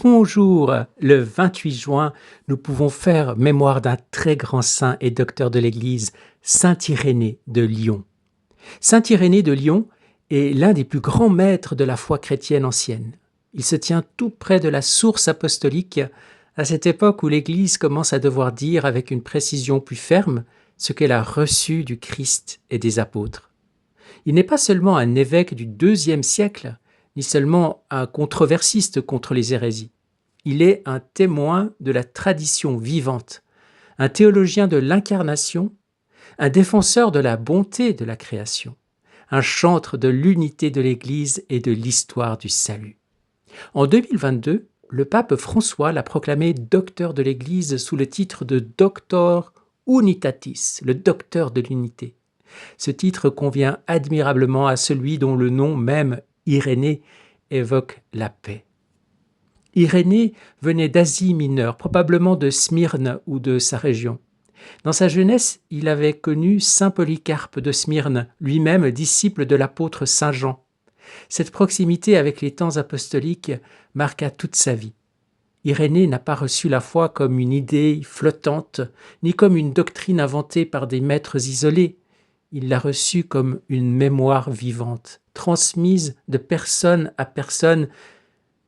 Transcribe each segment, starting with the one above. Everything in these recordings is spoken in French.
Bonjour, le 28 juin, nous pouvons faire mémoire d'un très grand saint et docteur de l'Église, saint Irénée de Lyon. Saint Irénée de Lyon est l'un des plus grands maîtres de la foi chrétienne ancienne. Il se tient tout près de la source apostolique, à cette époque où l'Église commence à devoir dire avec une précision plus ferme ce qu'elle a reçu du Christ et des apôtres. Il n'est pas seulement un évêque du IIe siècle, ni seulement un controversiste contre les hérésies. Il est un témoin de la tradition vivante, un théologien de l'incarnation, un défenseur de la bonté de la création, un chantre de l'unité de l'Église et de l'histoire du salut. En 2022, le pape François l'a proclamé docteur de l'Église sous le titre de Doctor Unitatis, le docteur de l'unité. Ce titre convient admirablement à celui dont le nom même, Irénée, évoque la paix. Irénée venait d'Asie mineure, probablement de Smyrne ou de sa région. Dans sa jeunesse, il avait connu saint Polycarpe de Smyrne, lui-même disciple de l'apôtre saint Jean. Cette proximité avec les temps apostoliques marqua toute sa vie. Irénée n'a pas reçu la foi comme une idée flottante, ni comme une doctrine inventée par des maîtres isolés. Il l'a reçue comme une mémoire vivante, transmise de personne à personne,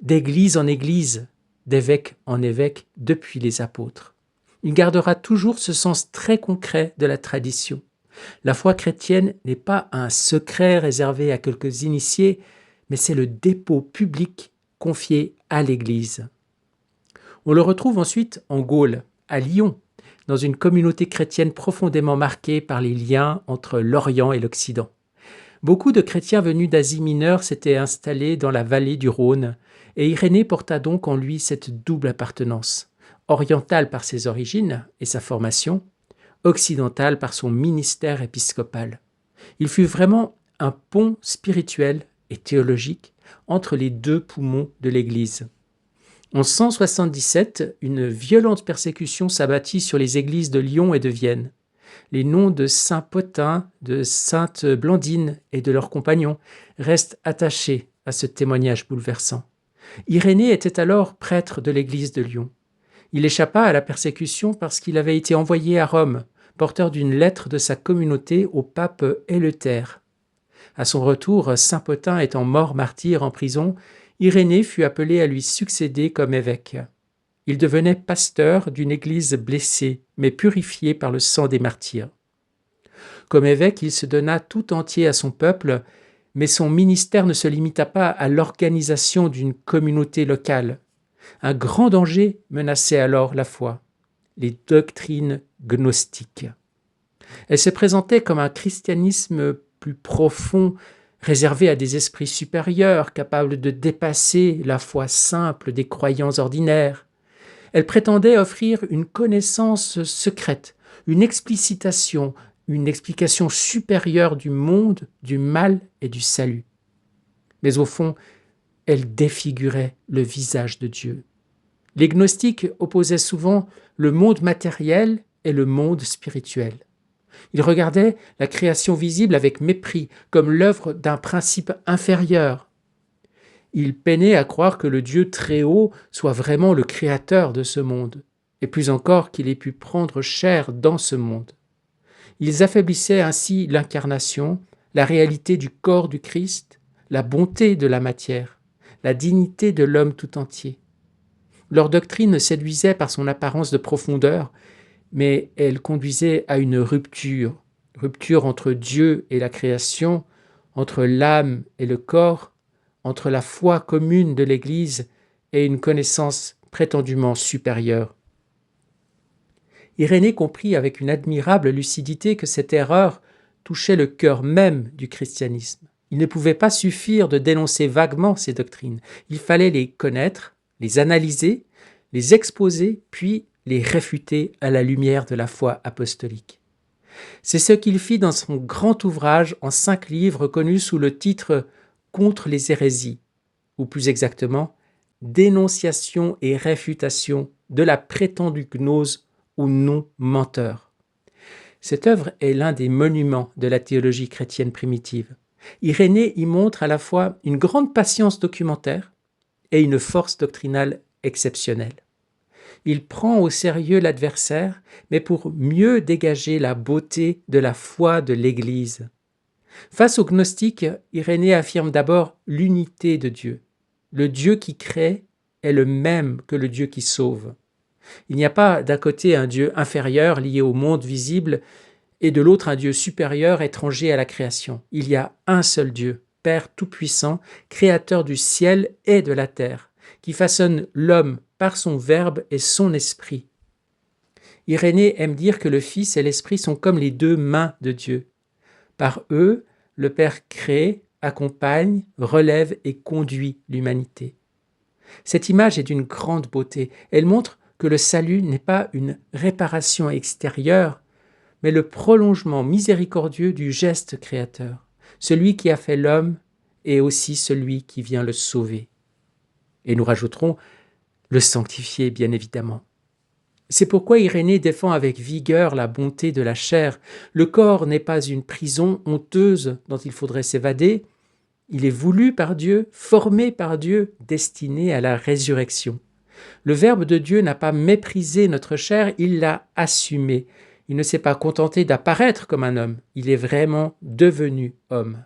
d'église en église, d'évêque en évêque, depuis les apôtres. Il gardera toujours ce sens très concret de la tradition. La foi chrétienne n'est pas un secret réservé à quelques initiés, mais c'est le dépôt public confié à l'Église. On le retrouve ensuite en Gaule, à Lyon, dans une communauté chrétienne profondément marquée par les liens entre l'Orient et l'Occident. Beaucoup de chrétiens venus d'Asie mineure s'étaient installés dans la vallée du Rhône, et Irénée porta donc en lui cette double appartenance, orientale par ses origines et sa formation, occidentale par son ministère épiscopal. Il fut vraiment un pont spirituel et théologique entre les deux poumons de l'Église. En 177, une violente persécution s'abattit sur les églises de Lyon et de Vienne. Les noms de saint Pothin, de sainte Blandine et de leurs compagnons restent attachés à ce témoignage bouleversant. Irénée était alors prêtre de l'église de Lyon. Il échappa à la persécution parce qu'il avait été envoyé à Rome, porteur d'une lettre de sa communauté au pape Éleuther. À son retour, saint Pothin étant mort martyr en prison, Irénée fut appelé à lui succéder comme évêque. Il devenait pasteur d'une église blessée, mais purifiée par le sang des martyrs. Comme évêque, il se donna tout entier à son peuple, mais son ministère ne se limita pas à l'organisation d'une communauté locale. Un grand danger menaçait alors la foi, les doctrines gnostiques. Elles se présentaient comme un christianisme plus profond, réservé à des esprits supérieurs, capables de dépasser la foi simple des croyants ordinaires. Elle prétendait offrir une connaissance secrète, une explicitation, une explication supérieure du monde, du mal et du salut. Mais au fond, elle défigurait le visage de Dieu. Les gnostiques opposaient souvent le monde matériel et le monde spirituel. Ils regardaient la création visible avec mépris, comme l'œuvre d'un principe inférieur. Ils peinaient à croire que le Dieu très haut soit vraiment le créateur de ce monde, et plus encore qu'il ait pu prendre chair dans ce monde. Ils affaiblissaient ainsi l'incarnation, la réalité du corps du Christ, la bonté de la matière, la dignité de l'homme tout entier. Leur doctrine séduisait par son apparence de profondeur, mais elle conduisait à une rupture entre Dieu et la création, entre l'âme et le corps, entre la foi commune de l'Église et une connaissance prétendument supérieure. Irénée comprit avec une admirable lucidité que cette erreur touchait le cœur même du christianisme. Il ne pouvait pas suffire de dénoncer vaguement ces doctrines. Il fallait les connaître, les analyser, les exposer, puis les réfuter à la lumière de la foi apostolique. C'est ce qu'il fit dans son grand ouvrage en 5 livres connu sous le titre « Contre les hérésies », ou plus exactement « Dénonciation et réfutation de la prétendue gnose ou non menteur ». Cette œuvre est l'un des monuments de la théologie chrétienne primitive. Irénée y montre à la fois une grande patience documentaire et une force doctrinale exceptionnel. Il prend au sérieux l'adversaire, mais pour mieux dégager la beauté de la foi de l'Église. Face aux gnostiques, Irénée affirme d'abord l'unité de Dieu. Le Dieu qui crée est le même que le Dieu qui sauve. Il n'y a pas d'un côté un Dieu inférieur lié au monde visible et de l'autre un Dieu supérieur étranger à la création. Il y a un seul Dieu, Père tout-puissant, créateur du ciel et de la terre, qui façonne l'homme par son verbe et son esprit. Irénée aime dire que le Fils et l'Esprit sont comme les deux mains de Dieu. Par eux, le Père crée, accompagne, relève et conduit l'humanité. Cette image est d'une grande beauté. Elle montre que le salut n'est pas une réparation extérieure, mais le prolongement miséricordieux du geste créateur. Celui qui a fait l'homme est aussi celui qui vient le sauver. Et nous rajouterons le sanctifier, bien évidemment. C'est pourquoi Irénée défend avec vigueur la bonté de la chair. Le corps n'est pas une prison honteuse dont il faudrait s'évader. Il est voulu par Dieu, formé par Dieu, destiné à la résurrection. Le Verbe de Dieu n'a pas méprisé notre chair, il l'a assumée. Il ne s'est pas contenté d'apparaître comme un homme, il est vraiment devenu homme.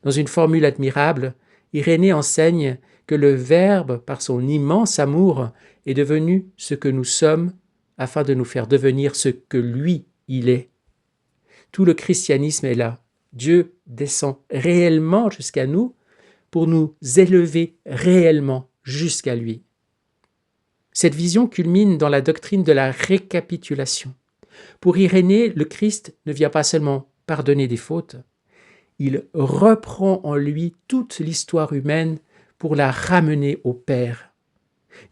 Dans une formule admirable, Irénée enseigne que le Verbe, par son immense amour, est devenu ce que nous sommes afin de nous faire devenir ce que lui, il est. Tout le christianisme est là. Dieu descend réellement jusqu'à nous pour nous élever réellement jusqu'à lui. Cette vision culmine dans la doctrine de la récapitulation. Pour Irénée, le Christ ne vient pas seulement pardonner des fautes, il reprend en lui toute l'histoire humaine pour la ramener au Père.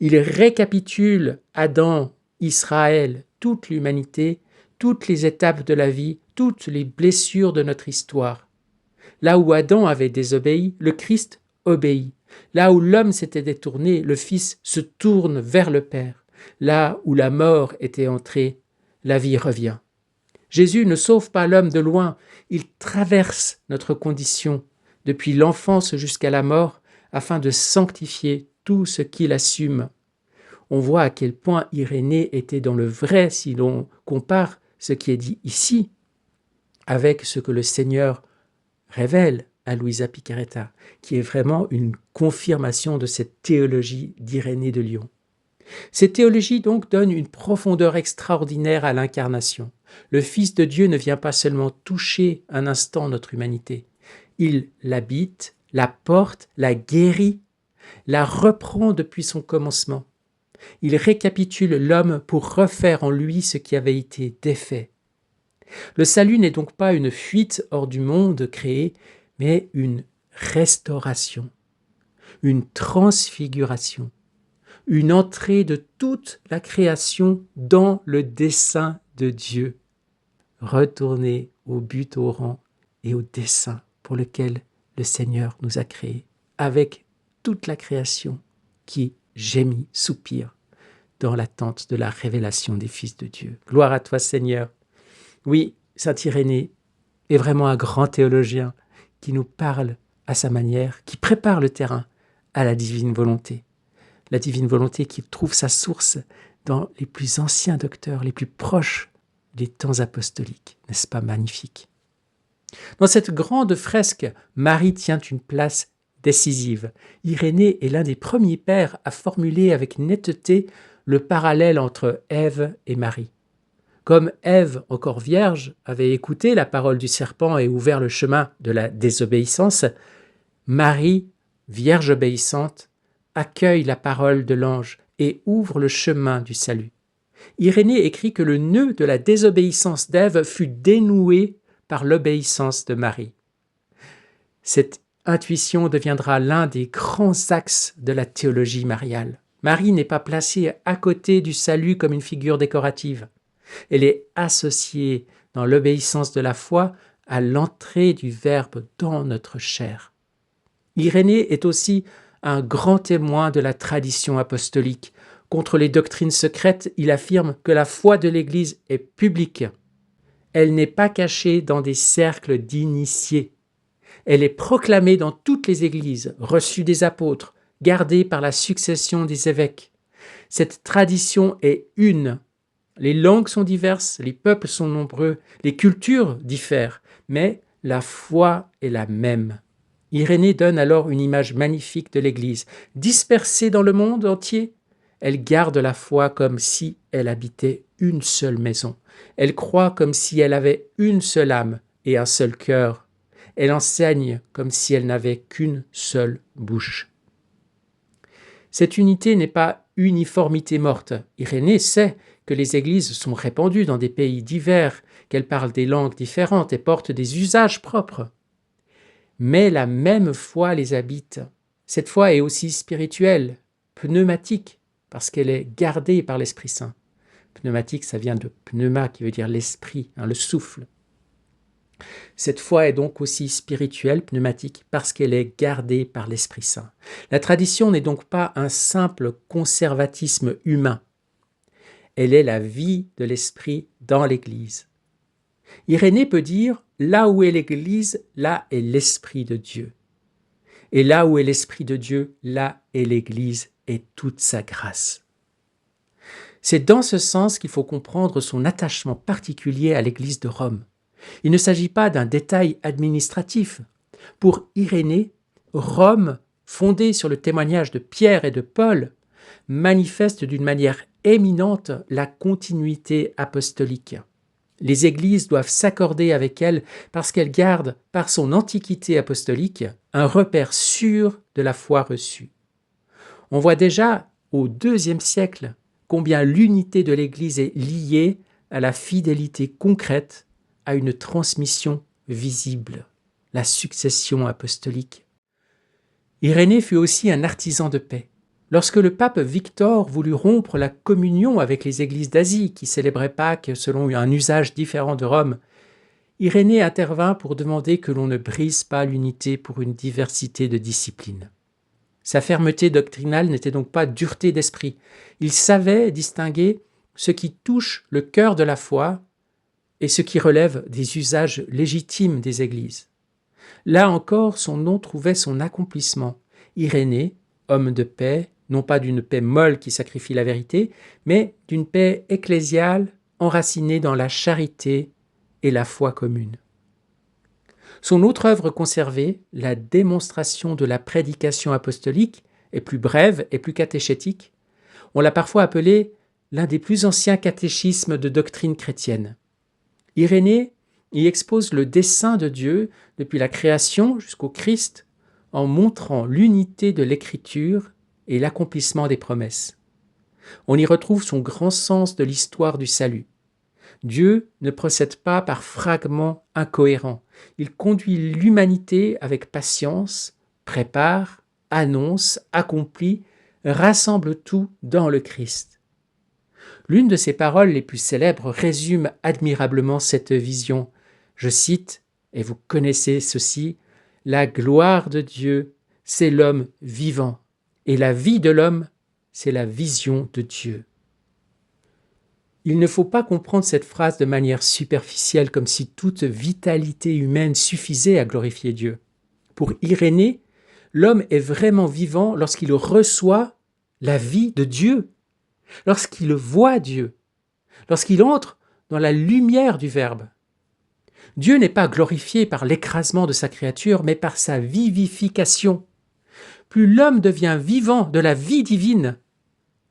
Il récapitule Adam, Israël, toute l'humanité, toutes les étapes de la vie, toutes les blessures de notre histoire. Là où Adam avait désobéi, le Christ obéit. Là où l'homme s'était détourné, le Fils se tourne vers le Père. Là où la mort était entrée, la vie revient. Jésus ne sauve pas l'homme de loin, il traverse notre condition depuis l'enfance jusqu'à la mort afin de sanctifier tout ce qu'il assume. On voit à quel point Irénée était dans le vrai si l'on compare ce qui est dit ici avec ce que le Seigneur révèle à Luisa Picaretta, qui est vraiment une confirmation de cette théologie d'Irénée de Lyon. Cette théologie donc donne une profondeur extraordinaire à l'incarnation. Le Fils de Dieu ne vient pas seulement toucher un instant notre humanité, il l'habite, la porte, la guérit, la reprend depuis son commencement. Il récapitule l'homme pour refaire en lui ce qui avait été défait. Le salut n'est donc pas une fuite hors du monde créé, mais une restauration, une transfiguration, une entrée de toute la création dans le dessein de Dieu. Retourner au but, au rang et au dessein pour lequel le Seigneur nous a créés, avec toute la création qui gémit, soupire dans l'attente de la révélation des fils de Dieu. Gloire à toi, Seigneur. Oui, saint Irénée est vraiment un grand théologien qui nous parle à sa manière, qui prépare le terrain à la divine volonté. La divine volonté qui trouve sa source dans les plus anciens docteurs, les plus proches des temps apostoliques. N'est-ce pas magnifique? Dans cette grande fresque, Marie tient une place décisive. Irénée est l'un des premiers pères à formuler avec netteté le parallèle entre Ève et Marie. Comme Ève, encore vierge, avait écouté la parole du serpent et ouvert le chemin de la désobéissance, Marie, vierge obéissante, accueille la parole de l'ange et ouvre le chemin du salut. Irénée écrit que le nœud de la désobéissance d'Ève fut dénoué par l'obéissance de Marie. Cette intuition deviendra l'un des grands axes de la théologie mariale. Marie n'est pas placée à côté du salut comme une figure décorative. Elle est associée dans l'obéissance de la foi à l'entrée du Verbe dans notre chair. Irénée est aussi un grand témoin de la tradition apostolique. Contre les doctrines secrètes, il affirme que la foi de l'Église est publique. Elle n'est pas cachée dans des cercles d'initiés. Elle est proclamée dans toutes les églises, reçue des apôtres, gardée par la succession des évêques. Cette tradition est une. Les langues sont diverses, les peuples sont nombreux, les cultures diffèrent, mais la foi est la même. Irénée donne alors une image magnifique de l'Église. Dispersée dans le monde entier, elle garde la foi comme si elle habitait une seule maison. Elle croit comme si elle avait une seule âme et un seul cœur. Elle enseigne comme si elle n'avait qu'une seule bouche. Cette unité n'est pas uniformité morte. Irénée sait que les églises sont répandues dans des pays divers, qu'elles parlent des langues différentes et portent des usages propres. Mais la même foi les habite. Cette foi est aussi spirituelle, pneumatique, parce qu'elle est gardée par l'Esprit Saint. Pneumatique, ça vient de pneuma, qui veut dire l'esprit, le souffle. Cette foi est donc aussi spirituelle, pneumatique, parce qu'elle est gardée par l'Esprit Saint. La tradition n'est donc pas un simple conservatisme humain. Elle est la vie de l'Esprit dans l'Église. Irénée peut dire « là où est l'Église, là est l'Esprit de Dieu. Et là où est l'Esprit de Dieu, là est l'Église et toute sa grâce. » C'est dans ce sens qu'il faut comprendre son attachement particulier à l'Église de Rome. Il ne s'agit pas d'un détail administratif. Pour Irénée, Rome, fondée sur le témoignage de Pierre et de Paul, manifeste d'une manière éminente la continuité apostolique. Les églises doivent s'accorder avec elle parce qu'elle garde, par son antiquité apostolique, un repère sûr de la foi reçue. On voit déjà, au IIe siècle, combien l'unité de l'Église est liée à la fidélité concrète à une transmission visible, la succession apostolique. Irénée fut aussi un artisan de paix. Lorsque le pape Victor voulut rompre la communion avec les églises d'Asie qui célébraient Pâques selon un usage différent de Rome, Irénée intervint pour demander que l'on ne brise pas l'unité pour une diversité de disciplines. Sa fermeté doctrinale n'était donc pas dureté d'esprit. Il savait distinguer ce qui touche le cœur de la foi et ce qui relève des usages légitimes des églises. Là encore, son nom trouvait son accomplissement. Irénée, homme de paix, non pas d'une paix molle qui sacrifie la vérité, mais d'une paix ecclésiale enracinée dans la charité et la foi commune. Son autre œuvre conservée, la démonstration de la prédication apostolique, est plus brève et plus catéchétique. On l'a parfois appelé l'un des plus anciens catéchismes de doctrine chrétienne. Irénée y expose le dessein de Dieu depuis la création jusqu'au Christ en montrant l'unité de l'Écriture et l'accomplissement des promesses. On y retrouve son grand sens de l'histoire du salut. Dieu ne procède pas par fragments incohérents. Il conduit l'humanité avec patience, prépare, annonce, accomplit, rassemble tout dans le Christ. L'une de ses paroles les plus célèbres résume admirablement cette vision. Je cite, et vous connaissez ceci, « La gloire de Dieu, c'est l'homme vivant, et la vie de l'homme, c'est la vision de Dieu. » Il ne faut pas comprendre cette phrase de manière superficielle, comme si toute vitalité humaine suffisait à glorifier Dieu. Pour Irénée, l'homme est vraiment vivant lorsqu'il reçoit la vie de Dieu, lorsqu'il voit Dieu, lorsqu'il entre dans la lumière du Verbe. Dieu n'est pas glorifié par l'écrasement de sa créature, mais par sa vivification. Plus l'homme devient vivant de la vie divine,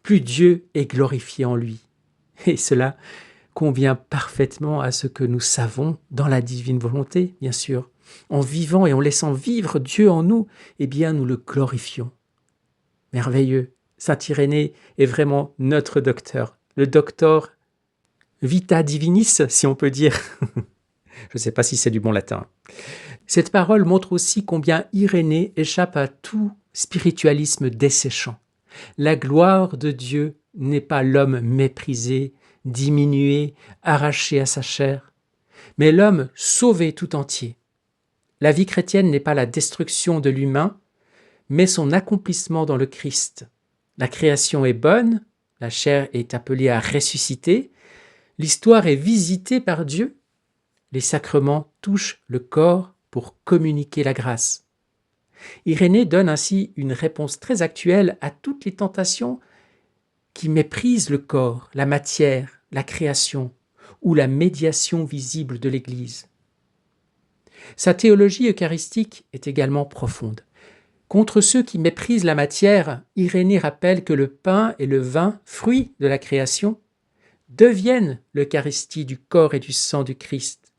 plus Dieu est glorifié en lui. Et cela convient parfaitement à ce que nous savons dans la divine volonté, bien sûr. En vivant et en laissant vivre Dieu en nous, eh bien nous le glorifions. Merveilleux. Saint Irénée est vraiment notre docteur, le doctor vita divinis, si on peut dire. Je ne sais pas si c'est du bon latin. Cette parole montre aussi combien Irénée échappe à tout spiritualisme desséchant. La gloire de Dieu n'est pas l'homme méprisé, diminué, arraché à sa chair, mais l'homme sauvé tout entier. La vie chrétienne n'est pas la destruction de l'humain, mais son accomplissement dans le Christ. La création est bonne, la chair est appelée à ressusciter, l'histoire est visitée par Dieu, les sacrements touchent le corps pour communiquer la grâce. Irénée donne ainsi une réponse très actuelle à toutes les tentations qui méprisent le corps, la matière, la création ou la médiation visible de l'Église. Sa théologie eucharistique est également profonde. Contre ceux qui méprisent la matière, Irénée rappelle que le pain et le vin, fruits de la création, deviennent l'Eucharistie du corps et du sang du Christ.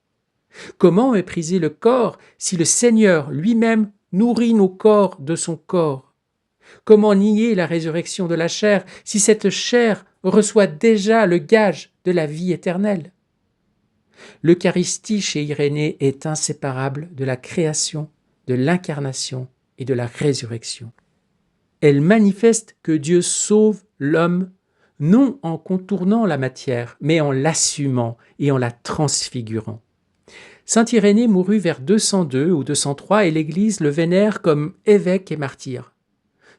Comment mépriser le corps si le Seigneur lui-même nourrit nos corps de son corps? Comment nier la résurrection de la chair si cette chair reçoit déjà le gage de la vie éternelle? L'Eucharistie chez Irénée est inséparable de la création, de l'incarnation et de la résurrection. Elle manifeste que Dieu sauve l'homme non en contournant la matière, mais en l'assumant et en la transfigurant. Saint Irénée mourut vers 202 ou 203 et l'Église le vénère comme évêque et martyr.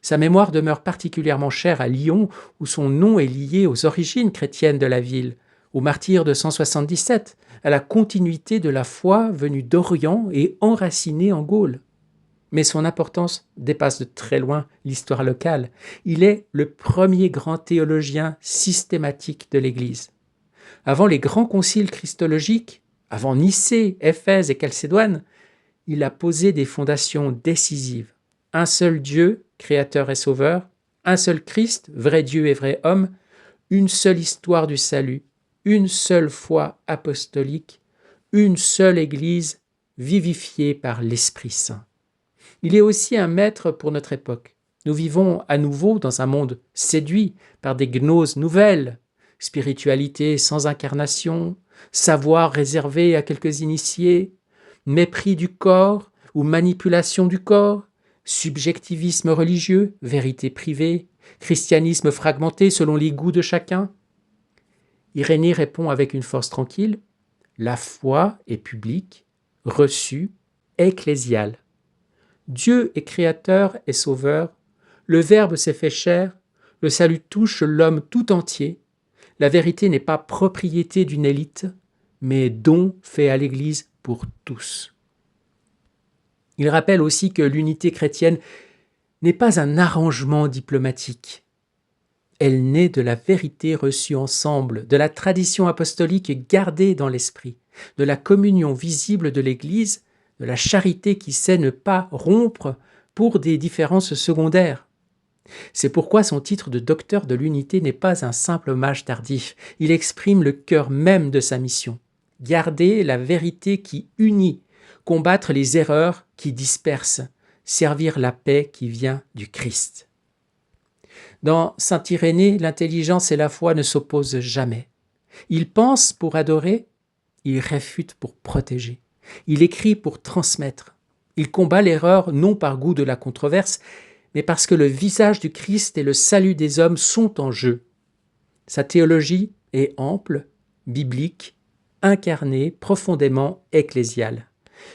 Sa mémoire demeure particulièrement chère à Lyon, où son nom est lié aux origines chrétiennes de la ville, au martyr de 177, à la continuité de la foi venue d'Orient et enracinée en Gaule. Mais son importance dépasse de très loin l'histoire locale. Il est le premier grand théologien systématique de l'Église. Avant les grands conciles christologiques, avant Nicée, Éphèse et Chalcédoine, il a posé des fondations décisives. Un seul Dieu, créateur et sauveur, un seul Christ, vrai Dieu et vrai homme, une seule histoire du salut, une seule foi apostolique, une seule Église vivifiée par l'Esprit Saint. Il est aussi un maître pour notre époque. Nous vivons à nouveau dans un monde séduit par des gnoses nouvelles, spiritualité sans incarnation, savoir réservé à quelques initiés, mépris du corps ou manipulation du corps, subjectivisme religieux, vérité privée, christianisme fragmenté selon les goûts de chacun. Irénée répond avec une force tranquille, la foi est publique, reçue, ecclésiale. Dieu est créateur et sauveur, le Verbe s'est fait chair, le salut touche l'homme tout entier, la vérité n'est pas propriété d'une élite, mais don fait à l'Église pour tous. Il rappelle aussi que l'unité chrétienne n'est pas un arrangement diplomatique. Elle naît de la vérité reçue ensemble, de la tradition apostolique gardée dans l'esprit, de la communion visible de l'Église, de la charité qui sait ne pas rompre pour des différences secondaires. C'est pourquoi son titre de docteur de l'unité n'est pas un simple hommage tardif. Il exprime le cœur même de sa mission. Garder la vérité qui unit, combattre les erreurs qui dispersent, servir la paix qui vient du Christ. Dans saint Irénée, l'intelligence et la foi ne s'opposent jamais. Il pense pour adorer, il réfute pour protéger. Il écrit pour transmettre. Il combat l'erreur non par goût de la controverse, mais parce que le visage du Christ et le salut des hommes sont en jeu. Sa théologie est ample, biblique, incarnée, profondément ecclésiale.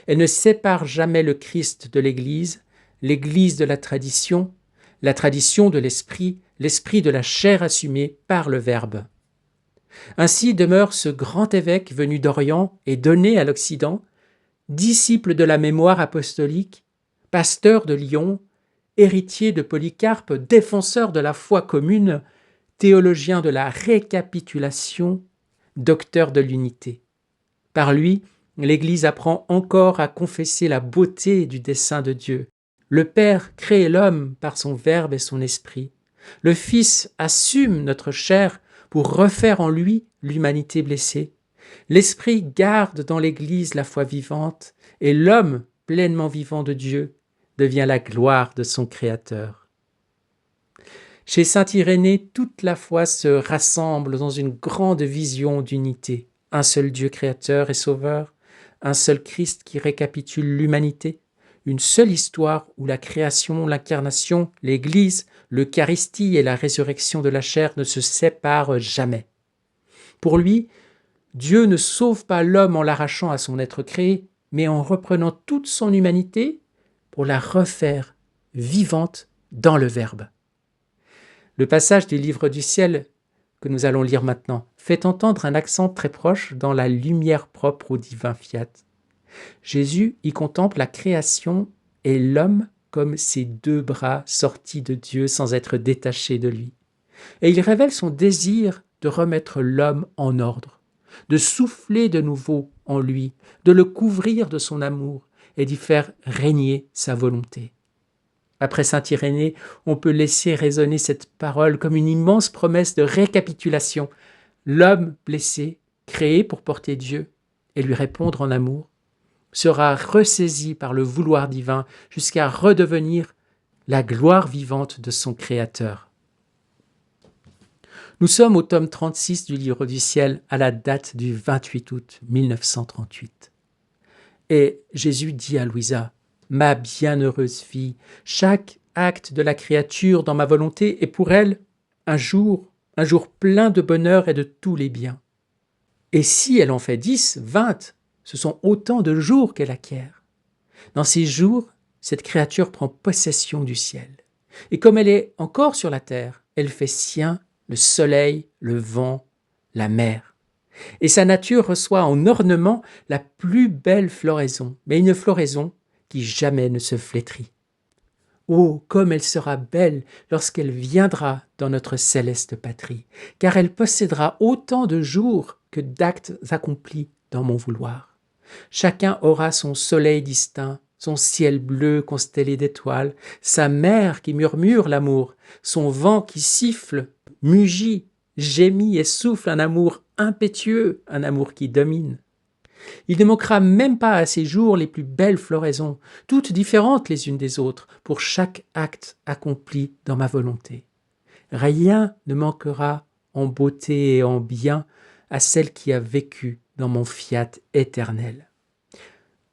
Elle ne sépare jamais le Christ de l'Église de la tradition de l'esprit, l'esprit de la chair assumée par le Verbe. Ainsi demeure ce grand évêque venu d'Orient et donné à l'Occident, disciple de la mémoire apostolique, pasteur de Lyon, héritier de Polycarpe, défenseur de la foi commune, théologien de la récapitulation, docteur de l'unité. Par lui, l'Église apprend encore à confesser la beauté du dessein de Dieu. Le Père crée l'homme par son Verbe et son Esprit. Le Fils assume notre chair pour refaire en lui l'humanité blessée. L'Esprit garde dans l'Église la foi vivante, et l'homme, pleinement vivant de Dieu, devient la gloire de son Créateur. Chez saint Irénée, toute la foi se rassemble dans une grande vision d'unité. Un seul Dieu créateur et sauveur, un seul Christ qui récapitule l'humanité, une seule histoire où la création, l'incarnation, l'Église, l'Eucharistie et la résurrection de la chair ne se séparent jamais. Pour lui, Dieu ne sauve pas l'homme en l'arrachant à son être créé, mais en reprenant toute son humanité pour la refaire vivante dans le Verbe. Le passage du livre du ciel que nous allons lire maintenant fait entendre un accent très proche dans la lumière propre au divin fiat. Jésus y contemple la création et l'homme comme ses deux bras sortis de Dieu sans être détachés de lui. Et il révèle son désir de remettre l'homme en ordre, de souffler de nouveau en lui, de le couvrir de son amour et d'y faire régner sa volonté. Après saint Irénée, on peut laisser résonner cette parole comme une immense promesse de récapitulation. L'homme blessé, créé pour porter Dieu et lui répondre en amour, sera ressaisi par le vouloir divin jusqu'à redevenir la gloire vivante de son Créateur. Nous sommes au tome 36 du Livre du Ciel à la date du 28 août 1938. Et Jésus dit à Louisa, « Ma bienheureuse fille, chaque acte de la créature dans ma volonté est pour elle un jour plein de bonheur et de tous les biens. Et si elle en fait 10, 20, ce sont autant de jours qu'elle acquiert. Dans ces jours, cette créature prend possession du ciel. Et comme elle est encore sur la terre, elle fait sien le soleil, le vent, la mer. Et sa nature reçoit en ornement la plus belle floraison, mais une floraison qui jamais ne se flétrit. Oh, comme elle sera belle lorsqu'elle viendra dans notre céleste patrie, car elle possédera autant de jours que d'actes accomplis dans mon vouloir. Chacun aura son soleil distinct, son ciel bleu constellé d'étoiles, sa mer qui murmure l'amour, son vent qui siffle, mugit, gémit et souffle un amour impétueux, un amour qui domine. Il ne manquera même pas à ces jours les plus belles floraisons, toutes différentes les unes des autres, pour chaque acte accompli dans ma volonté. Rien ne manquera en beauté et en bien à celle qui a vécu dans mon fiat éternel.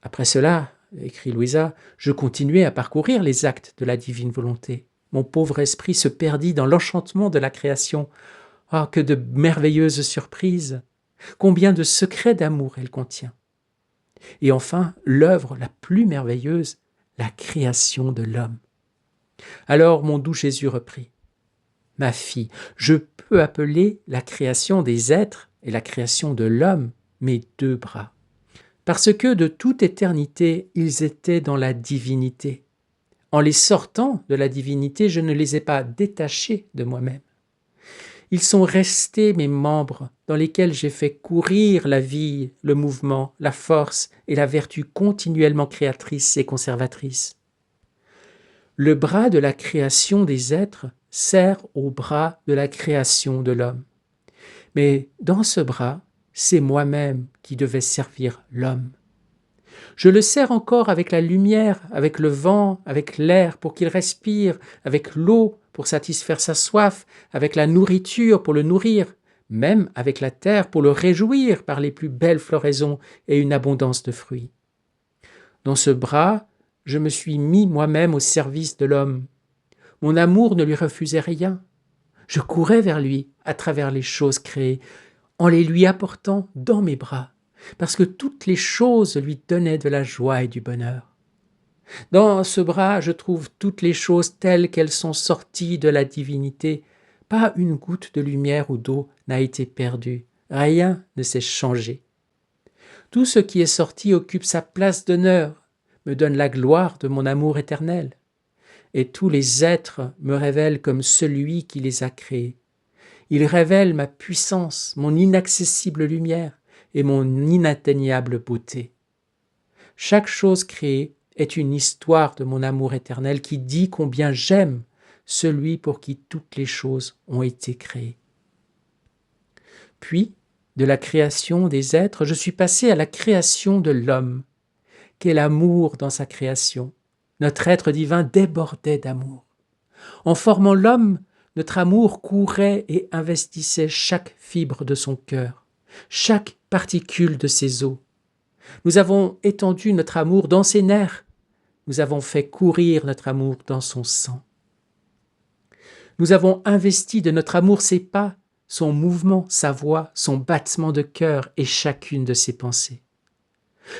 Après cela, écrit Louisa, je continuai à parcourir les actes de la divine volonté. Mon pauvre esprit se perdit dans l'enchantement de la création. Ah, que de merveilleuses surprises! Combien de secrets d'amour elle contient. Et enfin, l'œuvre la plus merveilleuse, la création de l'homme. Alors mon doux Jésus reprit. Ma fille, je peux appeler la création des êtres et la création de l'homme mes deux bras. Parce que de toute éternité, ils étaient dans la divinité. En les sortant de la divinité, je ne les ai pas détachés de moi-même. Ils sont restés mes membres dans lesquels j'ai fait courir la vie, le mouvement, la force et la vertu continuellement créatrice et conservatrice. Le bras de la création des êtres sert au bras de la création de l'homme. Mais dans ce bras, c'est moi-même qui devais servir l'homme. Je le sers encore avec la lumière, avec le vent, avec l'air pour qu'il respire, avec l'eau pour satisfaire sa soif, avec la nourriture pour le nourrir, même avec la terre pour le réjouir par les plus belles floraisons et une abondance de fruits. Dans ce bras, je me suis mis moi-même au service de l'homme. Mon amour ne lui refusait rien. Je courais vers lui à travers les choses créées, en les lui apportant dans mes bras, parce que toutes les choses lui donnaient de la joie et du bonheur. Dans ce bras, je trouve toutes les choses telles qu'elles sont sorties de la divinité. Pas une goutte de lumière ou d'eau n'a été perdue. Rien ne s'est changé. Tout ce qui est sorti occupe sa place d'honneur, me donne la gloire de mon amour éternel. Et tous les êtres me révèlent comme celui qui les a créés. Ils révèlent ma puissance, mon inaccessible lumière et mon inatteignable beauté. Chaque chose créée est une histoire de mon amour éternel qui dit combien j'aime celui pour qui toutes les choses ont été créées. Puis, de la création des êtres, je suis passé à la création de l'homme. Quel amour dans sa création! Notre être divin débordait d'amour. En formant l'homme, notre amour courait et investissait chaque fibre de son cœur, chaque particule de ses os. Nous avons étendu notre amour dans ses nerfs. Nous avons fait courir notre amour dans son sang. Nous avons investi de notre amour ses pas, son mouvement, sa voix, son battement de cœur et chacune de ses pensées.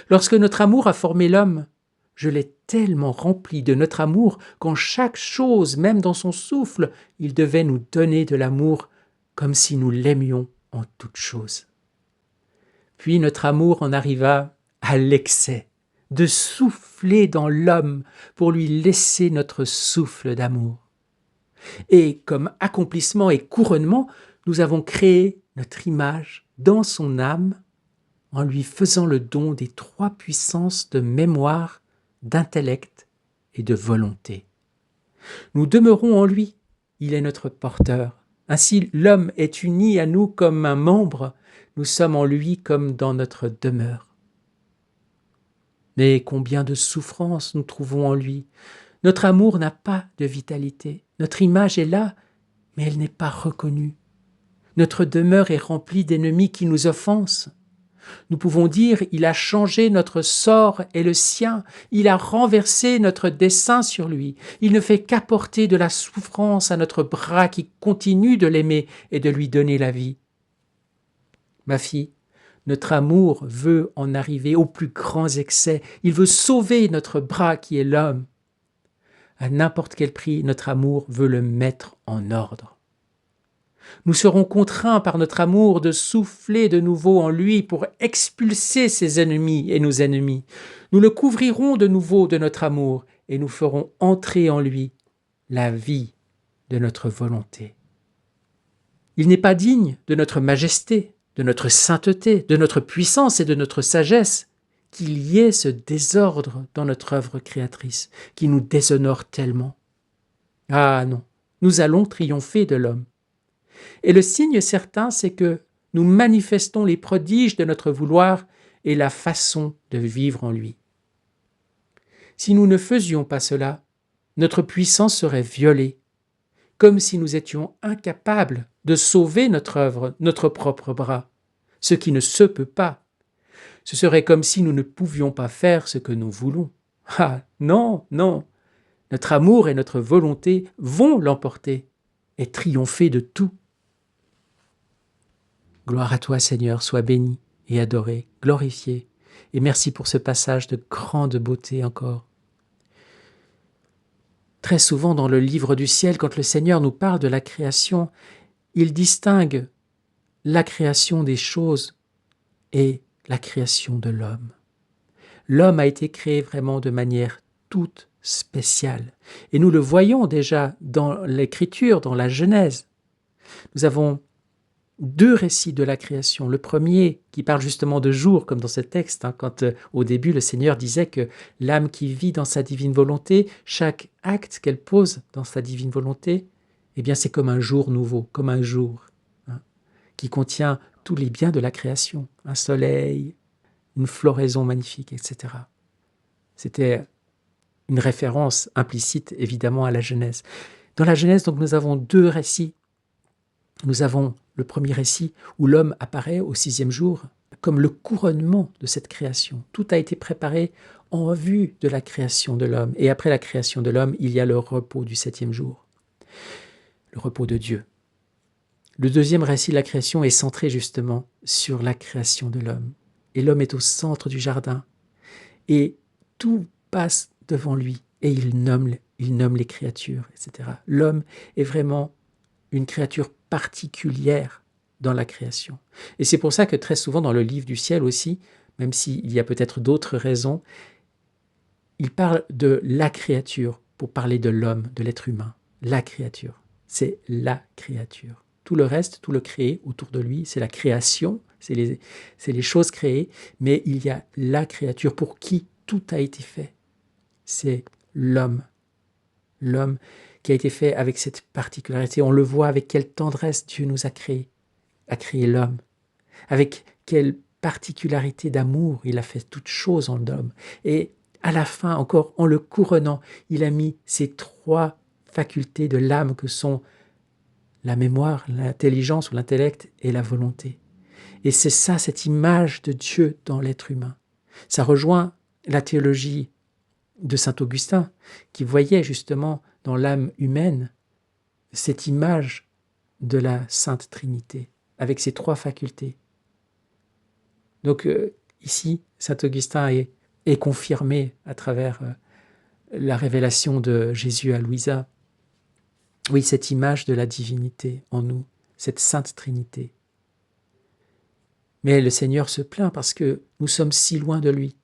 Lorsque notre amour a formé l'homme, je l'ai tellement rempli de notre amour qu'en chaque chose, même dans son souffle, il devait nous donner de l'amour comme si nous l'aimions en toutes choses. Puis notre amour en arriva à l'excès, de souffler dans l'homme pour lui laisser notre souffle d'amour. Et comme accomplissement et couronnement, nous avons créé notre image dans son âme en lui faisant le don des 3 puissances de mémoire, d'intellect et de volonté. Nous demeurons en lui, il est notre porteur. Ainsi, l'homme est uni à nous comme un membre, nous sommes en lui comme dans notre demeure. Mais combien de souffrances nous trouvons en lui. Notre amour n'a pas de vitalité. Notre image est là, mais elle n'est pas reconnue. Notre demeure est remplie d'ennemis qui nous offensent. Nous pouvons dire, il a changé notre sort et le sien, il a renversé notre dessein sur lui, il ne fait qu'apporter de la souffrance à notre bras qui continue de l'aimer et de lui donner la vie. Ma fille, notre amour veut en arriver aux plus grands excès, il veut sauver notre bras qui est l'homme. À n'importe quel prix, notre amour veut le mettre en ordre. Nous serons contraints par notre amour de souffler de nouveau en lui pour expulser ses ennemis et nos ennemis. Nous le couvrirons de nouveau de notre amour et nous ferons entrer en lui la vie de notre volonté. Il n'est pas digne de notre majesté, de notre sainteté, de notre puissance et de notre sagesse qu'il y ait ce désordre dans notre œuvre créatrice qui nous déshonore tellement. Ah non, nous allons triompher de l'homme. Et le signe certain, c'est que nous manifestons les prodiges de notre vouloir et la façon de vivre en lui. Si nous ne faisions pas cela, notre puissance serait violée, comme si nous étions incapables de sauver notre œuvre, notre propre bras, ce qui ne se peut pas. Ce serait comme si nous ne pouvions pas faire ce que nous voulons. Ah non, non, notre amour et notre volonté vont l'emporter et triompher de tout. Gloire à toi, Seigneur, sois béni et adoré, glorifié, et merci pour ce passage de grande beauté encore. Très souvent dans le livre du ciel, quand le Seigneur nous parle de la création, il distingue la création des choses et la création de l'homme. L'homme a été créé vraiment de manière toute spéciale, et nous le voyons déjà dans l'Écriture, dans la Genèse. Nous avons 2 récits de la création. Le premier qui parle justement de jour, comme dans ce texte, quand au début le Seigneur disait que l'âme qui vit dans sa divine volonté, chaque acte qu'elle pose dans sa divine volonté, eh bien c'est comme un jour nouveau, comme un jour qui contient tous les biens de la création, un soleil, une floraison magnifique, etc. C'était une référence implicite évidemment à la Genèse. Dans la Genèse, donc, nous avons 2 récits. Nous avons le premier récit où l'homme apparaît au 6e jour comme le couronnement de cette création. Tout a été préparé en vue de la création de l'homme. Et après la création de l'homme, il y a le repos du 7e jour, le repos de Dieu. Le 2e récit de la création est centré justement sur la création de l'homme. Et l'homme est au centre du jardin. Et tout passe devant lui. Et il nomme les créatures, etc. L'homme est vraiment une créature particulière dans la création. Et c'est pour ça que très souvent dans le livre du ciel aussi, même s'il y a peut-être d'autres raisons, il parle de la créature pour parler de l'homme, de l'être humain. La créature, c'est la créature. Tout le reste, tout le créé autour de lui, c'est la création, c'est les choses créées, mais il y a la créature pour qui tout a été fait. C'est l'homme. L'homme qui a été fait avec cette particularité. On le voit avec quelle tendresse Dieu nous a créé l'homme. Avec quelle particularité d'amour il a fait toutes choses en l'homme. Et à la fin, encore en le couronnant, il a mis ces 3 facultés de l'âme que sont la mémoire, l'intelligence ou l'intellect et la volonté. Et c'est ça, cette image de Dieu dans l'être humain. Ça rejoint la théologie de saint Augustin, qui voyait justement dans l'âme humaine cette image de la Sainte Trinité, avec ses 3 facultés. Donc ici, saint Augustin est confirmé à travers la révélation de Jésus à Louisa. Oui, cette image de la divinité en nous, cette Sainte Trinité. Mais le Seigneur se plaint parce que nous sommes si loin de lui.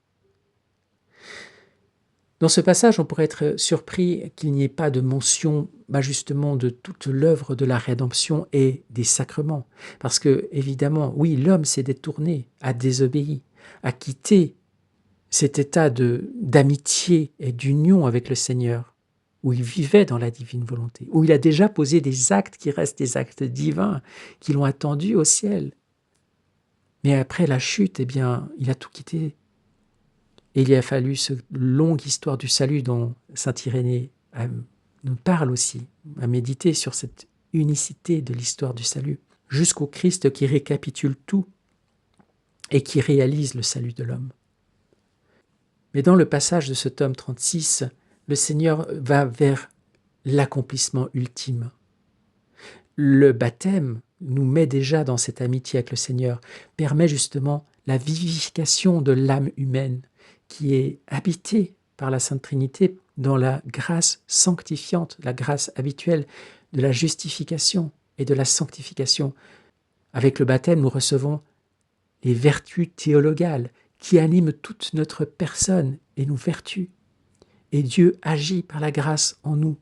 Dans ce passage, on pourrait être surpris qu'il n'y ait pas de mention justement de toute l'œuvre de la rédemption et des sacrements. Parce que, évidemment, oui, l'homme s'est détourné, a désobéi, a quitté cet état d'amitié et d'union avec le Seigneur, où il vivait dans la divine volonté, où il a déjà posé des actes qui restent des actes divins, qui l'ont attendu au ciel. Mais après la chute, eh bien, il a tout quitté. Et il a fallu cette longue histoire du salut dont saint Irénée nous parle aussi, à méditer sur cette unicité de l'histoire du salut, jusqu'au Christ qui récapitule tout et qui réalise le salut de l'homme. Mais dans le passage de ce tome 36, le Seigneur va vers l'accomplissement ultime. Le baptême nous met déjà dans cette amitié avec le Seigneur, permet justement la vivification de l'âme humaine qui est habitée par la Sainte Trinité dans la grâce sanctifiante, la grâce habituelle de la justification et de la sanctification. Avec le baptême, nous recevons les vertus théologales qui animent toute notre personne et nos vertus. Et Dieu agit par la grâce en nous.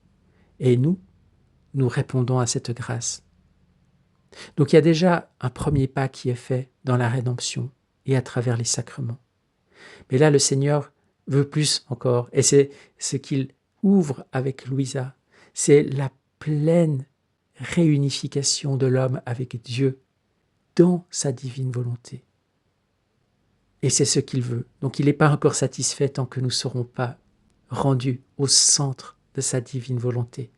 Et nous répondons à cette grâce. Donc il y a déjà un premier pas qui est fait dans la rédemption et à travers les sacrements. Mais là, le Seigneur veut plus encore, et c'est ce qu'il ouvre avec Louisa, c'est la pleine réunification de l'homme avec Dieu dans sa divine volonté. Et c'est ce qu'il veut. Donc il n'est pas encore satisfait tant que nous ne serons pas rendus au centre de sa divine volonté.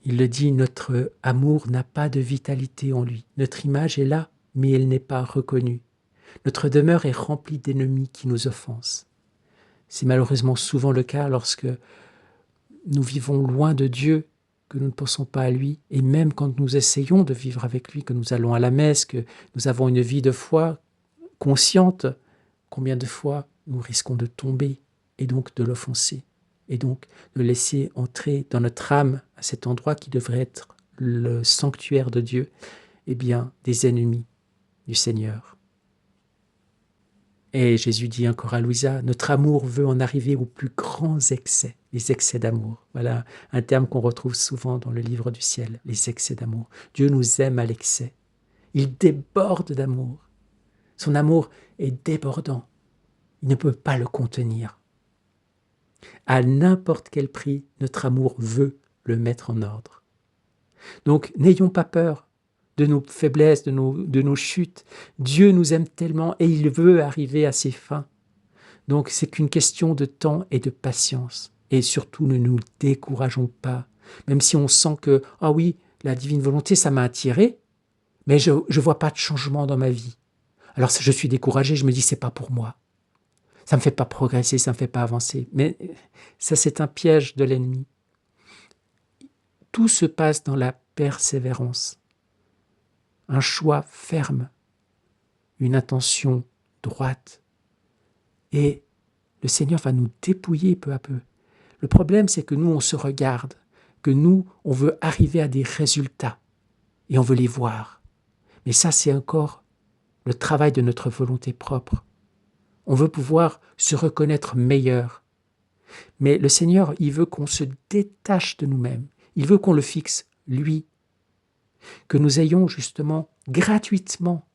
Il le dit, notre amour n'a pas de vitalité en lui. Notre image est là, mais elle n'est pas reconnue. Notre demeure est remplie d'ennemis qui nous offensent. C'est malheureusement souvent le cas lorsque nous vivons loin de Dieu, que nous ne pensons pas à lui, et même quand nous essayons de vivre avec lui, que nous allons à la messe, que nous avons une vie de foi consciente, combien de fois nous risquons de tomber et donc de l'offenser, et donc de laisser entrer dans notre âme, à cet endroit qui devrait être le sanctuaire de Dieu, eh bien, des ennemis du Seigneur. Et Jésus dit encore à Louisa, notre amour veut en arriver aux plus grands excès, les excès d'amour. Voilà un terme qu'on retrouve souvent dans le livre du ciel, les excès d'amour. Dieu nous aime à l'excès. Il déborde d'amour. Son amour est débordant. Il ne peut pas le contenir. À n'importe quel prix, notre amour veut le mettre en ordre. Donc, n'ayons pas peur de nos faiblesses, de nos chutes. Dieu nous aime tellement et il veut arriver à ses fins. Donc, c'est qu'une question de temps et de patience. Et surtout, ne nous décourageons pas. Même si on sent que, ah oui, la divine volonté, ça m'a attiré, mais je ne vois pas de changement dans ma vie. Alors, je suis découragé, je me dis, c'est pas pour moi. Ça ne me fait pas progresser, ça ne me fait pas avancer. Mais ça, c'est un piège de l'ennemi. Tout se passe dans la persévérance. Un choix ferme, une intention droite. Et le Seigneur va nous dépouiller peu à peu. Le problème, c'est que nous, on se regarde, que nous, on veut arriver à des résultats et on veut les voir. Mais ça, c'est encore le travail de notre volonté propre. On veut pouvoir se reconnaître meilleur. Mais le Seigneur, il veut qu'on se détache de nous-mêmes. Il veut qu'on le fixe, lui. Que nous ayons justement gratuitement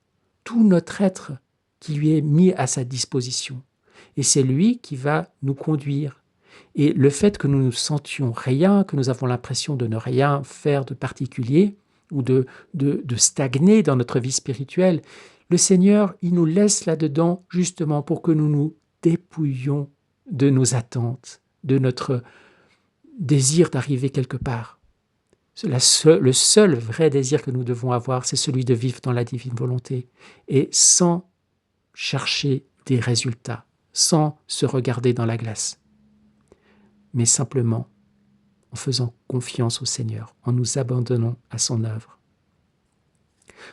tout notre être qui lui est mis à sa disposition. Et c'est lui qui va nous conduire. Et le fait que nous ne sentions rien, que nous avons l'impression de ne rien faire de particulier ou de stagner dans notre vie spirituelle, le Seigneur, il nous laisse là-dedans justement pour que nous nous dépouillions de nos attentes, de notre désir d'arriver quelque part. Le seul vrai désir que nous devons avoir, c'est celui de vivre dans la divine volonté et sans chercher des résultats, sans se regarder dans la glace, mais simplement en faisant confiance au Seigneur, en nous abandonnant à son œuvre.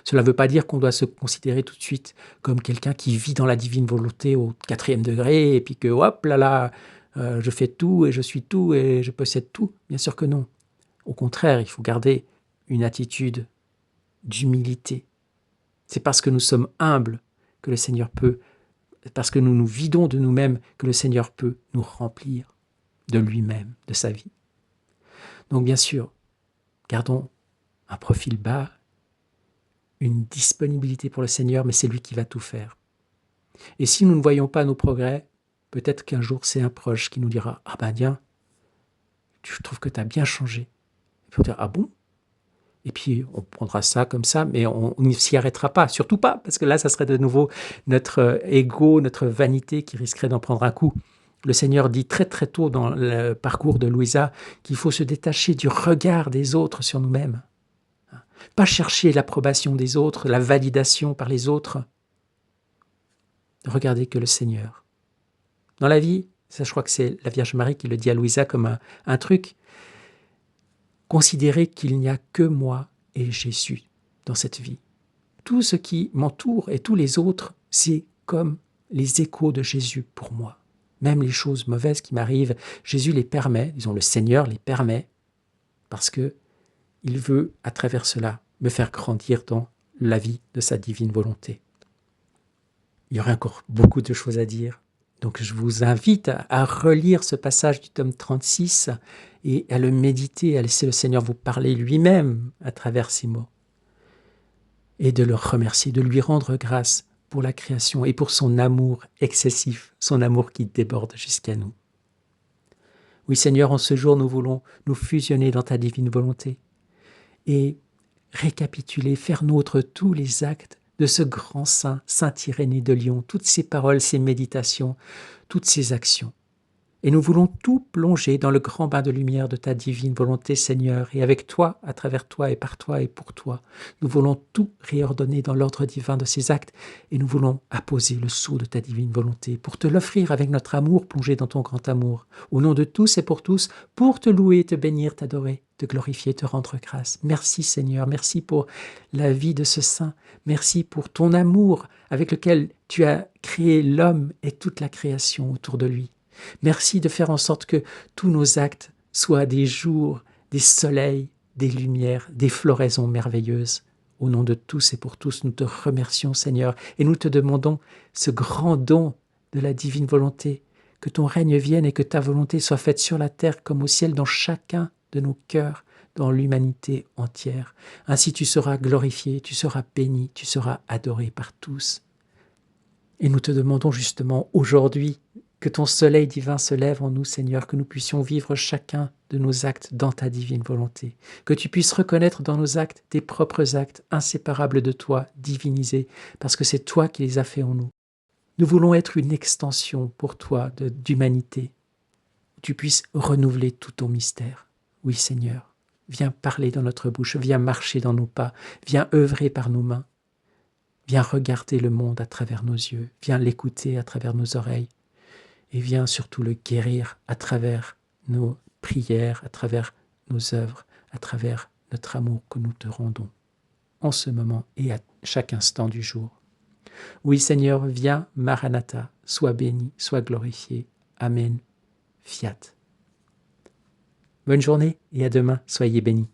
Cela ne veut pas dire qu'on doit se considérer tout de suite comme quelqu'un qui vit dans la divine volonté au 4e degré et puis que hop là, je fais tout et je suis tout et je possède tout. Bien sûr que non. Au contraire, il faut garder une attitude d'humilité. C'est parce que nous sommes humbles que le Seigneur peut parce que nous nous vidons de nous-mêmes que le Seigneur peut nous remplir de lui-même, de sa vie. Donc bien sûr, gardons un profil bas, une disponibilité pour le Seigneur, mais c'est lui qui va tout faire. Et si nous ne voyons pas nos progrès, peut-être qu'un jour c'est un proche qui nous dira « Ah ben tiens, je trouve que tu as bien changé. » Et puis on dira « Ah bon ?» Et puis on prendra ça comme ça, mais on ne s'y arrêtera pas, surtout pas, parce que là, ça serait de nouveau notre ego, notre vanité qui risquerait d'en prendre un coup. Le Seigneur dit très très tôt dans le parcours de Louisa qu'il faut se détacher du regard des autres sur nous-mêmes. Pas chercher l'approbation des autres, la validation par les autres. Regardez que le Seigneur. Dans la vie, ça je crois que c'est la Vierge Marie qui le dit à Louisa comme un truc, considérez qu'il n'y a que moi et Jésus dans cette vie. Tout ce qui m'entoure et tous les autres, c'est comme les échos de Jésus pour moi. Même les choses mauvaises qui m'arrivent, Jésus les permet, disons le Seigneur les permet, parce que il veut, à travers cela, me faire grandir dans la vie de sa divine volonté. Il y aurait encore beaucoup de choses à dire. Donc je vous invite à relire ce passage du tome 36 et à le méditer, à laisser le Seigneur vous parler lui-même à travers ces mots. Et de le remercier, de lui rendre grâce pour la création et pour son amour excessif, son amour qui déborde jusqu'à nous. Oui Seigneur, en ce jour, nous voulons nous fusionner dans ta divine volonté et récapituler, faire nôtre tous les actes de ce grand saint, Saint Irénée de Lyon, toutes ses paroles, ses méditations, toutes ses actions. Et nous voulons tout plonger dans le grand bain de lumière de ta divine volonté, Seigneur, et avec toi, à travers toi et par toi et pour toi. Nous voulons tout réordonner dans l'ordre divin de ces actes et nous voulons apposer le sceau de ta divine volonté pour te l'offrir avec notre amour plongé dans ton grand amour. Au nom de tous et pour tous, pour te louer, te bénir, t'adorer, te glorifier, te rendre grâce. Merci Seigneur, merci pour la vie de ce saint. Merci pour ton amour avec lequel tu as créé l'homme et toute la création autour de lui. Merci de faire en sorte que tous nos actes soient des jours, des soleils, des lumières, des floraisons merveilleuses. Au nom de tous et pour tous, nous te remercions, Seigneur, et nous te demandons ce grand don de la divine volonté, que ton règne vienne et que ta volonté soit faite sur la terre comme au ciel dans chacun de nos cœurs, dans l'humanité entière. Ainsi tu seras glorifié, tu seras béni, tu seras adoré par tous. Et nous te demandons justement aujourd'hui que ton soleil divin se lève en nous, Seigneur, que nous puissions vivre chacun de nos actes dans ta divine volonté, que tu puisses reconnaître dans nos actes tes propres actes inséparables de toi, divinisés, parce que c'est toi qui les as faits en nous. Nous voulons être une extension pour toi d'humanité, que tu puisses renouveler tout ton mystère. Oui, Seigneur, viens parler dans notre bouche, viens marcher dans nos pas, viens œuvrer par nos mains, viens regarder le monde à travers nos yeux, viens l'écouter à travers nos oreilles, et viens surtout le guérir à travers nos prières, à travers nos œuvres, à travers notre amour que nous te rendons en ce moment et à chaque instant du jour. Oui Seigneur, viens, Maranatha, sois béni, sois glorifié. Amen. Fiat. Bonne journée et à demain, soyez bénis.